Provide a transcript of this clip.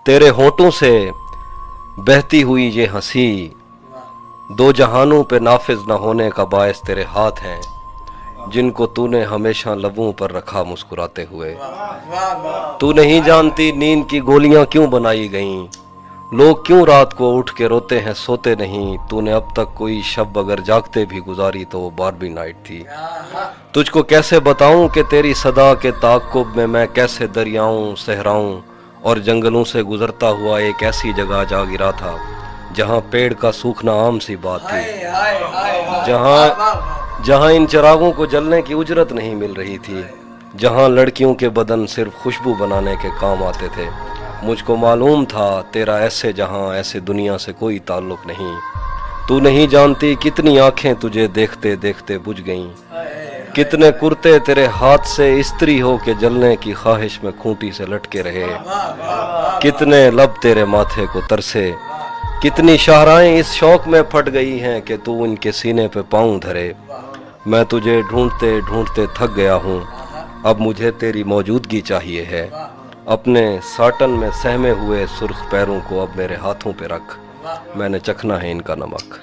तेरे होठों से बहती हुई ये हंसी दो जहानों पे नाफिज न होने का बायस तेरे हाथ हैं जिनको तूने हमेशा लबों पर रखा मुस्कुराते हुए। तू नहीं जानती नींद की गोलियां क्यों बनाई गईं, लोग क्यों रात को उठ के रोते हैं सोते नहीं। तूने अब तक कोई शब अगर जागते भी गुजारी तो वो बारबी नाइट थी। तुझको कैसे बताऊं कि तेरी सदा के ताक़ुब में मैं कैसे दरियाओं सहराओं और जंगलों से गुजरता हुआ एक ऐसी जगह जा गिरा था जहां पेड़ का सूखना आम सी बात थी, जहां इन चिरागों को जलने की उजरत नहीं मिल रही थी, जहां लड़कियों के बदन सिर्फ खुशबू बनाने के काम आते थे। मुझको मालूम था तेरा ऐसे जहां ऐसे दुनिया से कोई ताल्लुक नहीं। तू नहीं जानती कितनी आंखें तुझे देखते देखते बुझ गईं, कितने कुर्ते तेरे हाथ से इस्त्री हो के जलने की ख्वाहिश में खूंटी से लटके रहे, कितने लब तेरे माथे को तरसे, कितनी शाहराएं इस शौक में फट गई हैं कि तू इनके सीने पे पाँव धरे। मैं तुझे ढूंढते ढूंढते थक गया हूँ, अब मुझे तेरी मौजूदगी चाहिए है। अपने साटन में सहमे हुए सुर्ख पैरों को अब मेरे हाथों पे रख, मैंने चखना है इनका नमक।